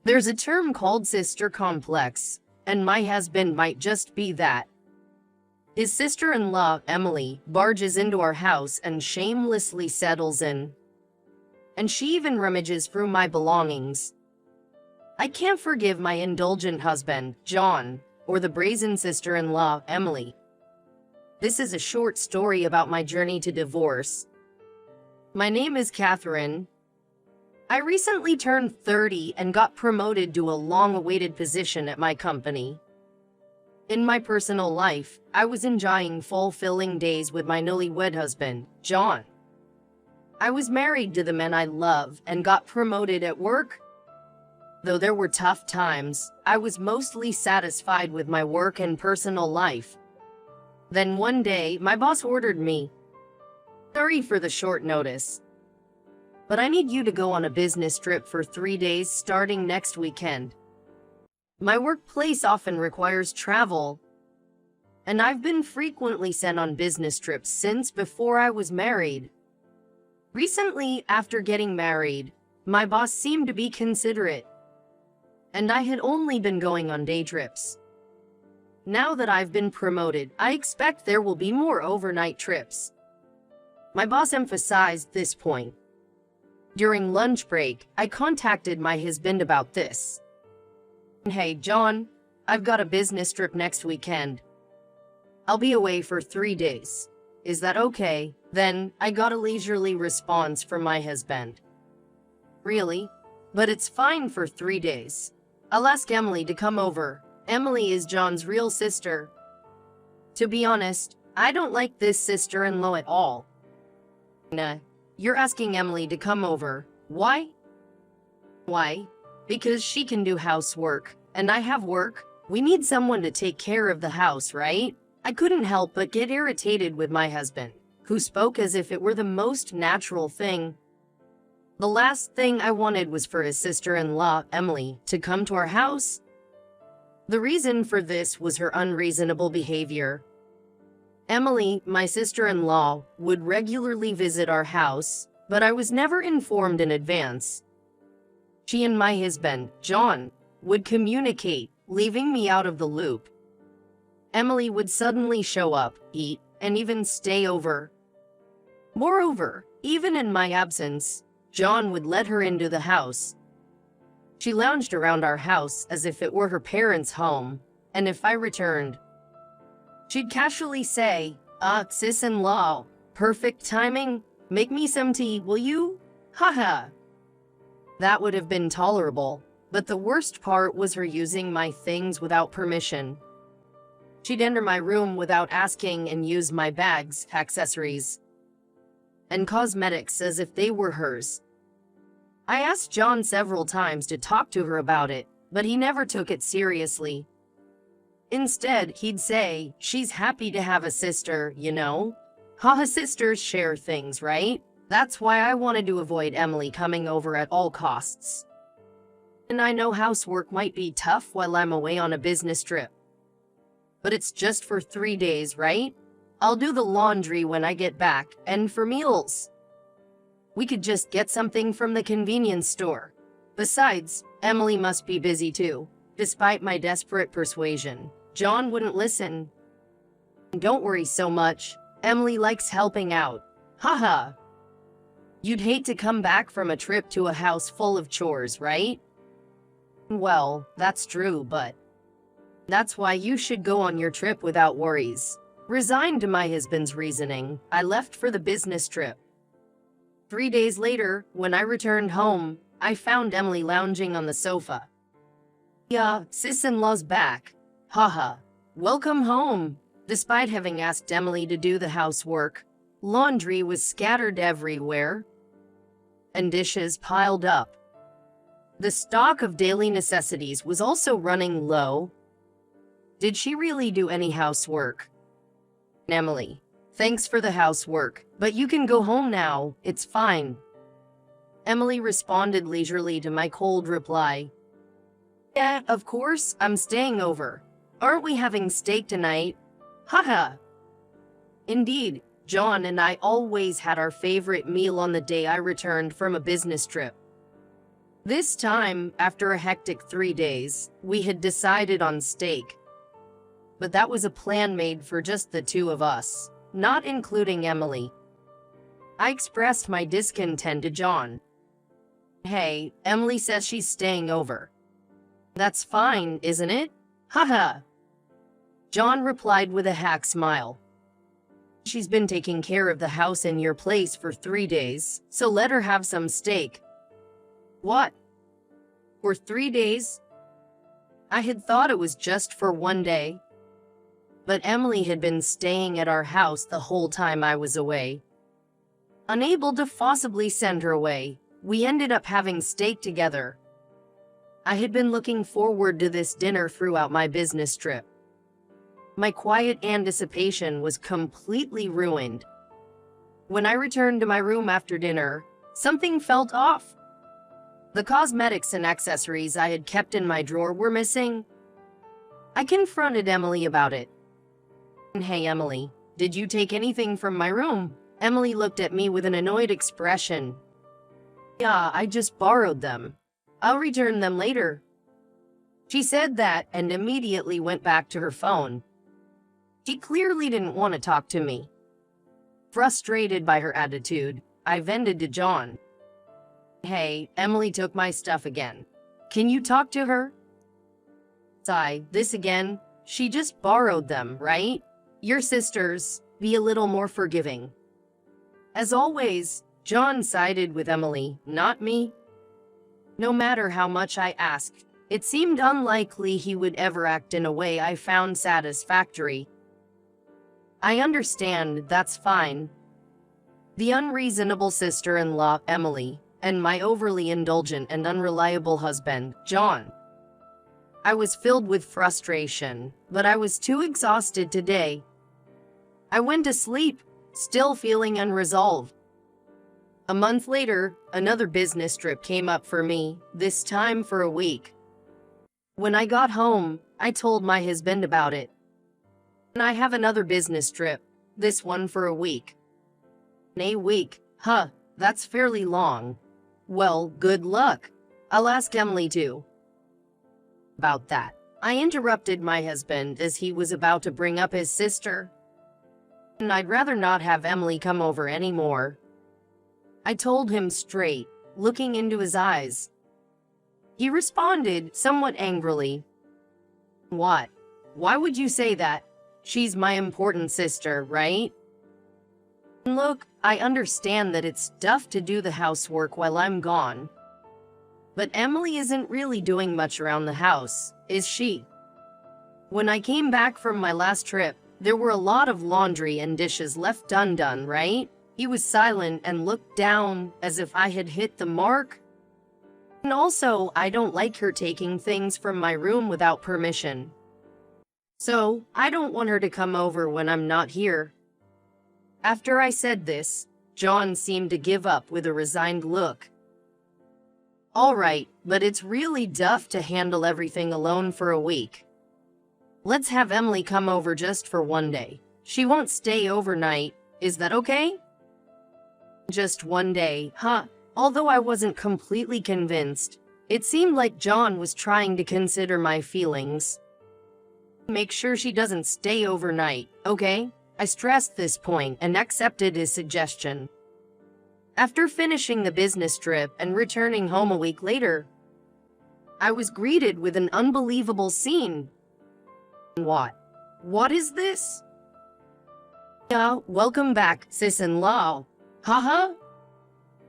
There's a term called sister complex, and my husband might just be that. His sister-in-law, Emily, barges into our house and shamelessly settles in. And she even rummages through my belongings. I can't forgive my indulgent husband, John, or the brazen sister-in-law, Emily. This is a short story about my journey to divorce. My name is Catherine. I recently turned 30 and got promoted to a long-awaited position at my company. In my personal life, I was enjoying fulfilling days with my newlywed husband, John. I was married to the man I love and got promoted at work. Though there were tough times, I was mostly satisfied with my work and personal life. Then one day, my boss ordered me, "Sorry for the short notice, but I need you to go on a business trip for 3 days starting next weekend." My workplace often requires travel, and I've been frequently sent on business trips since before I was married. Recently, after getting married, my boss seemed to be considerate, and I had only been going on day trips. Now that I've been promoted, I expect there will be more overnight trips. My boss emphasized this point. During lunch break, I contacted my husband about this. "Hey, John, I've got a business trip next weekend. I'll be away for 3 days. Is that okay?" Then, I got a leisurely response from my husband. "Really? But it's fine for 3 days. I'll ask Emily to come over." Emily is John's real sister. To be honest, I don't like this sister-in-law at all. Nah, you're asking Emily to come over. Why? Why? Because she can do housework, and I have work. We need someone to take care of the house, right? I couldn't help but get irritated with my husband, who spoke as if it were the most natural thing. The last thing I wanted was for his sister-in-law, Emily, to come to our house. The reason for this was her unreasonable behavior. Emily, my sister-in-law, would regularly visit our house, but I was never informed in advance. She and my husband, John, would communicate, leaving me out of the loop. Emily would suddenly show up, eat, and even stay over. Moreover, even in my absence, John would let her into the house. She lounged around our house as if it were her parents' home, and if I returned, she'd casually say, "Sis-in-law, perfect timing, make me some tea, will you? Haha." That would have been tolerable, but the worst part was her using my things without permission. She'd enter my room without asking and use my bags, accessories, and cosmetics as if they were hers. I asked John several times to talk to her about it, but he never took it seriously. Instead, he'd say, "She's happy to have a sister, you know? Haha, sisters share things, right?" That's why I wanted to avoid Emily coming over at all costs. And I know housework might be tough while I'm away on a business trip. But it's just for 3 days, right? I'll do the laundry when I get back, and for meals, we could just get something from the convenience store. Besides, Emily must be busy too. Despite my desperate persuasion, John wouldn't listen. "Don't worry so much. Emily likes helping out. Haha. You'd hate to come back from a trip to a house full of chores, right?" Well, that's true, but that's why you should go on your trip without worries. Resigned to my husband's reasoning, I left for the business trip. 3 days later, when I returned home, I found Emily lounging on the sofa. "Yeah, sis-in-law's back. Haha. Welcome home." Despite having asked Emily to do the housework, laundry was scattered everywhere, and dishes piled up. The stock of daily necessities was also running low. Did she really do any housework? "Emily, thanks for the housework, but you can go home now, it's fine." Emily responded leisurely to my cold reply. "Yeah, of course, I'm staying over. Aren't we having steak tonight? Haha." Indeed, John and I always had our favorite meal on the day I returned from a business trip. This time, after a hectic 3 days, we had decided on steak. But that was a plan made for just the two of us, not including Emily. I expressed my discontent to John. Hey, Emily says she's staying over. That's fine, isn't it? Haha. John replied with a hack smile. She's been taking care of the house in your place for 3 days, so let her have some steak. What? For 3 days? I had thought it was just for 1 day. But Emily had been staying at our house the whole time I was away. Unable to forcibly send her away, we ended up having steak together. I had been looking forward to this dinner throughout my business trip. My quiet anticipation was completely ruined. When I returned to my room after dinner, something felt off. The cosmetics and accessories I had kept in my drawer were missing. I confronted Emily about it. Hey Emily, did you take anything from my room? Emily looked at me with an annoyed expression. Yeah, I just borrowed them. I'll return them later. She said that and immediately went back to her phone. She clearly didn't want to talk to me. Frustrated by her attitude, I vented to John. Hey, Emily took my stuff again. Can you talk to her? Sigh, this again? She just borrowed them, right? Your sisters, be a little more forgiving. As always, John sided with Emily, not me. No matter how much I asked, it seemed unlikely he would ever act in a way I found satisfactory. I understand, that's fine. The unreasonable sister-in-law, Emily, and my overly indulgent and unreliable husband, John. I was filled with frustration, but I was too exhausted today. I went to sleep, still feeling unresolved. A month later, another business trip came up for me, this time for a week. When I got home, I told my husband about it. And I have another business trip, this one for a week. A week, huh, that's fairly long. Well, good luck. I'll ask Emily too. About that, I interrupted my husband as he was about to bring up his sister. And I'd rather not have Emily come over anymore. I told him straight, looking into his eyes. He responded somewhat angrily. What? Why would you say that? She's my important sister, right? Look, I understand that it's tough to do the housework while I'm gone. But Emily isn't really doing much around the house, is she? When I came back from my last trip, there were a lot of laundry and dishes left undone, right? He was silent and looked down as if I had hit the mark. And also, I don't like her taking things from my room without permission. So, I don't want her to come over when I'm not here. After I said this, John seemed to give up with a resigned look. All right, but it's really tough to handle everything alone for a week. Let's have Emily come over just for 1 day. She won't stay overnight, is that okay? Just 1 day, huh? Although I wasn't completely convinced, it seemed like John was trying to consider my feelings. Make sure she doesn't stay overnight, okay? I stressed this point and accepted his suggestion. After finishing the business trip and returning home a week later, I was greeted with an unbelievable scene. What? What is this? Yeah, welcome back, sis-in-law. Haha.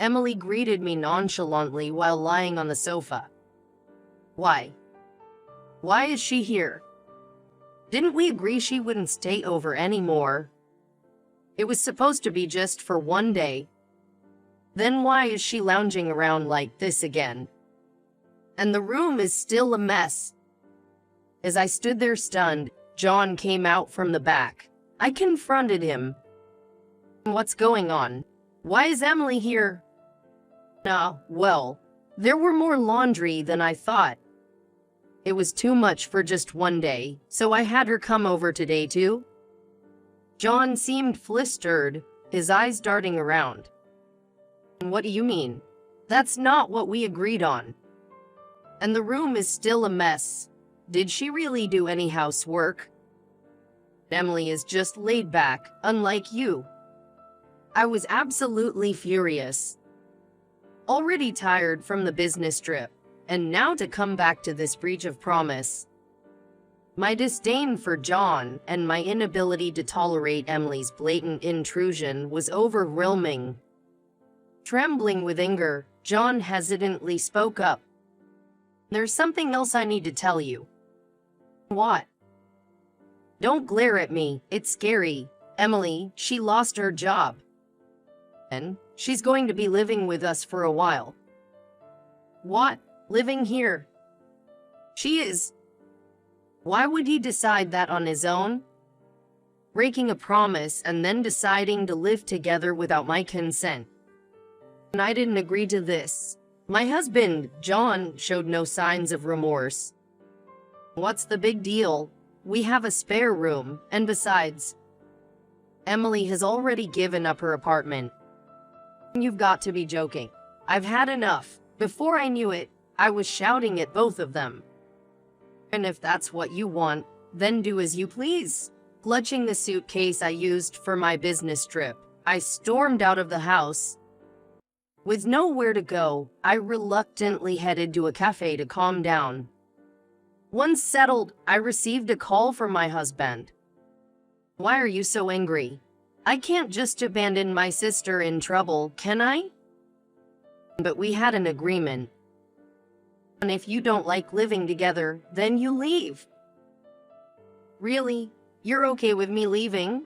Emily greeted me nonchalantly while lying on the sofa. Why? Why is she here? Didn't we agree she wouldn't stay over anymore? It was supposed to be just for 1 day. Then why is she lounging around like this again? And the room is still a mess. As I stood there stunned, John came out from the back. I confronted him. What's going on? Why is Emily here? Well, there were more laundry than I thought. It was too much for just 1 day, so I had her come over today too. John seemed flustered, his eyes darting around. What do you mean? That's not what we agreed on. And the room is still a mess. Did she really do any housework? Emily is just laid back, unlike you. I was absolutely furious. Already tired from the business trip, and now to come back to this breach of promise. My disdain for John and my inability to tolerate Emily's blatant intrusion was overwhelming. Trembling with anger, John hesitantly spoke up. There's something else I need to tell you. What? Don't glare at me, it's scary. Emily, she lost her job. And she's going to be living with us for a while. What? Living here? She is. Why would he decide that on his own? Breaking a promise and then deciding to live together without my consent. And I didn't agree to this. My husband, John, showed no signs of remorse. What's the big deal? We have a spare room, and besides, Emily has already given up her apartment. You've got to be joking. I've had enough. Before I knew it, I was shouting at both of them. And if that's what you want, then do as you please. Clutching the suitcase I used for my business trip, I stormed out of the house. With nowhere to go, I reluctantly headed to a cafe to calm down. Once settled, I received a call from my husband. Why are you so angry? I can't just abandon my sister in trouble, can I? But we had an agreement. And if you don't like living together, then you leave. Really? You're okay with me leaving?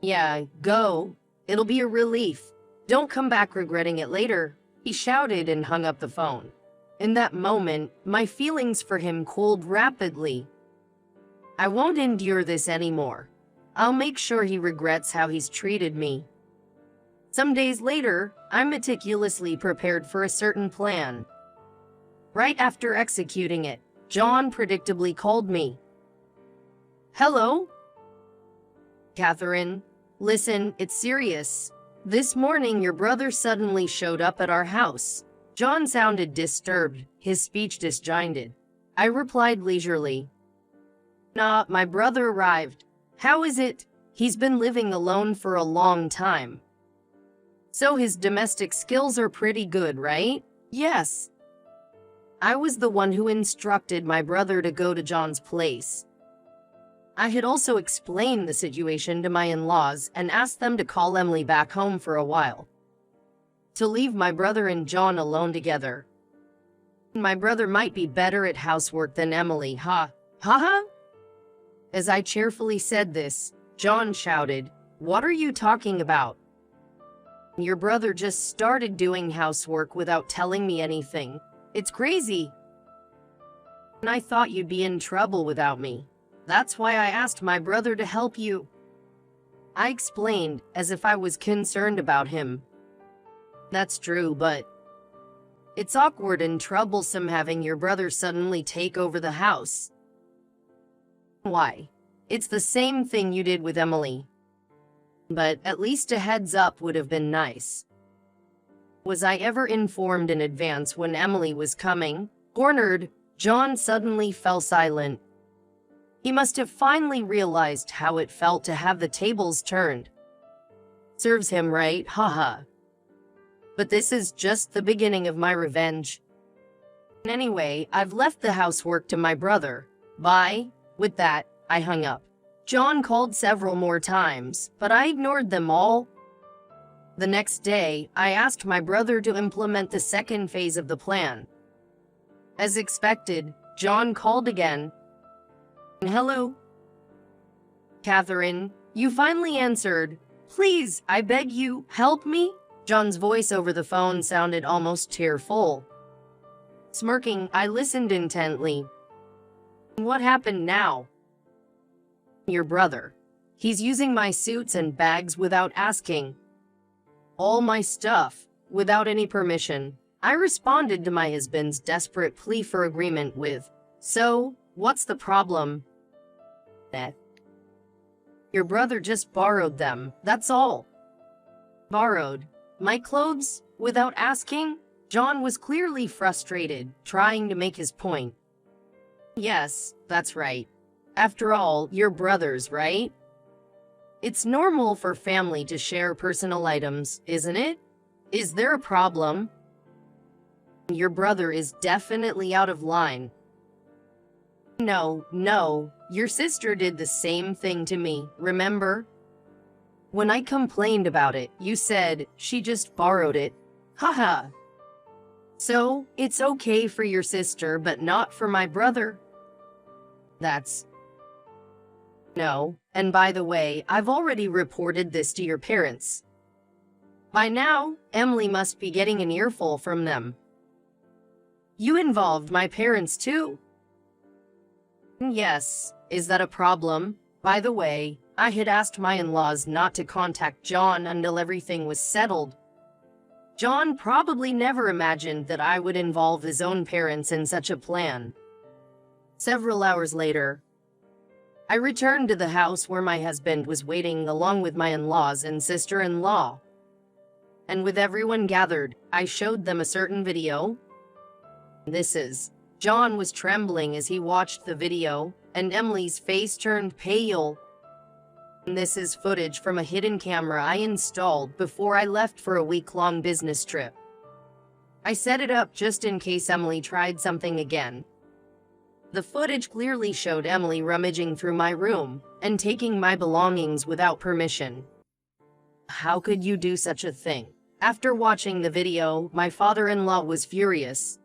Yeah, go. It'll be a relief. Don't come back regretting it later, he shouted and hung up the phone. In that moment, my feelings for him cooled rapidly. I won't endure this anymore. I'll make sure he regrets how he's treated me. Some days later, I meticulously prepared for a certain plan. Right after executing it, John predictably called me. Hello? Catherine, listen, it's serious. This morning your brother suddenly showed up at our house. John sounded disturbed, his speech disjointed. I replied leisurely. Nah, my brother arrived. How is it? He's been living alone for a long time. So his domestic skills are pretty good, right? Yes. I was the one who instructed my brother to go to John's place. I had also explained the situation to my in-laws and asked them to call Emily back home for a while. To leave my brother and John alone together. My brother might be better at housework than Emily, huh? Ha. As I cheerfully said this, John shouted, "What are you talking about? Your brother just started doing housework without telling me anything. It's crazy. And I thought you'd be in trouble without me. That's why I asked my brother to help you." I explained, as if I was concerned about him. That's true, but it's awkward and troublesome having your brother suddenly take over the house. Why? It's the same thing you did with Emily. But at least a heads up would have been nice. Was I ever informed in advance when Emily was coming? Cornered, John suddenly fell silent. He must have finally realized how it felt to have the tables turned. Serves him right, haha. But this is just the beginning of my revenge. Anyway, I've left the housework to my brother. Bye. With that, I hung up. John called several more times, but I ignored them all. The next day, I asked my brother to implement the second phase of the plan. As expected, John called again. Hello? Catherine, you finally answered. Please, I beg you, help me? John's voice over the phone sounded almost tearful. Smirking, I listened intently. What happened now? Your brother. He's using my suits and bags without asking. All my stuff, without any permission. I responded to my husband's desperate plea for agreement with, "So, what's the problem?" That your brother just borrowed them, that's all. Borrowed my clothes without asking? John was clearly frustrated, trying to make his point. Yes, that's right. After all, you're brothers, right? It's normal for family to share personal items, isn't it? Is there a problem? Your brother is definitely out of line. No, your sister did the same thing to me, remember? When I complained about it, you said she just borrowed it. Haha. So, it's okay for your sister, but not for my brother? No, and by the way, I've already reported this to your parents. By now, Emily must be getting an earful from them. You involved my parents too? Yes, is that a problem? By the way, I had asked my in-laws not to contact John until everything was settled. John probably never imagined that I would involve his own parents in such a plan. Several hours later, I returned to the house where my husband was waiting along with my in-laws and sister-in-law. And with everyone gathered, I showed them a certain video. John was trembling as he watched the video, and Emily's face turned pale. This is footage from a hidden camera I installed before I left for a week-long business trip. I set it up just in case Emily tried something again. The footage clearly showed Emily rummaging through my room and taking my belongings without permission. How could you do such a thing? After watching the video, my father-in-law was furious.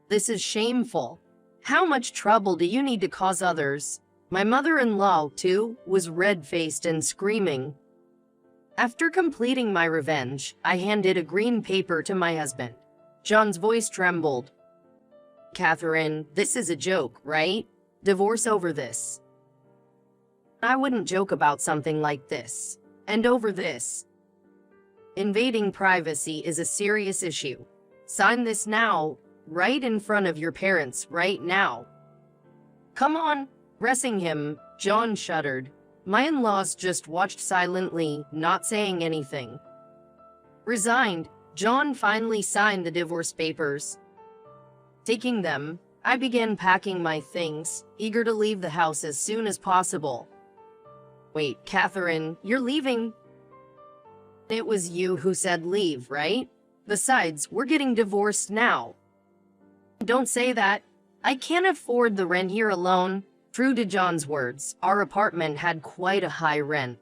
This is shameful. How much trouble do you need to cause others? My mother-in-law, too, was red-faced and screaming. After completing my revenge, I handed a green paper to my husband. John's voice trembled. Catherine, this is a joke, right? Divorce over this. I wouldn't joke about something like this. And over this. Invading privacy is a serious issue. Sign this now, right in front of your parents, right now. Come on. Pressing him, John shuddered. My in-laws just watched silently, not saying anything. Resigned, John finally signed the divorce papers. Taking them, I began packing my things, eager to leave the house as soon as possible. Wait, Catherine, you're leaving? It was you who said leave, right? Besides, we're getting divorced now. Don't say that. I can't afford the rent here alone. True to John's words, our apartment had quite a high rent.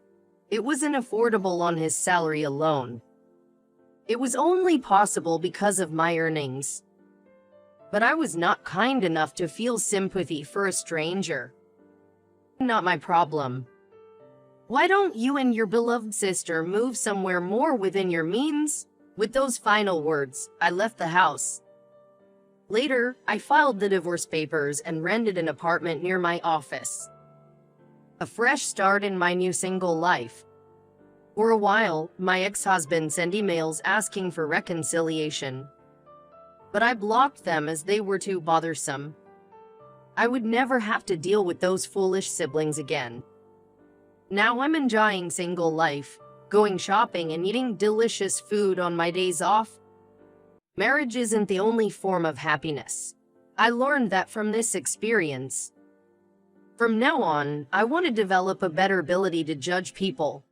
It wasn't affordable on his salary alone. It was only possible because of my earnings. But I was not kind enough to feel sympathy for a stranger. Not my problem. Why don't you and your beloved sister move somewhere more within your means? With those final words, I left the house. Later, I filed the divorce papers and rented an apartment near my office. A fresh start in my new single life. For a while, my ex-husband sent emails asking for reconciliation. But I blocked them as they were too bothersome. I would never have to deal with those foolish siblings again. Now I'm enjoying single life, going shopping and eating delicious food on my days off. Marriage isn't the only form of happiness. I learned that from this experience. From now on, I want to develop a better ability to judge people,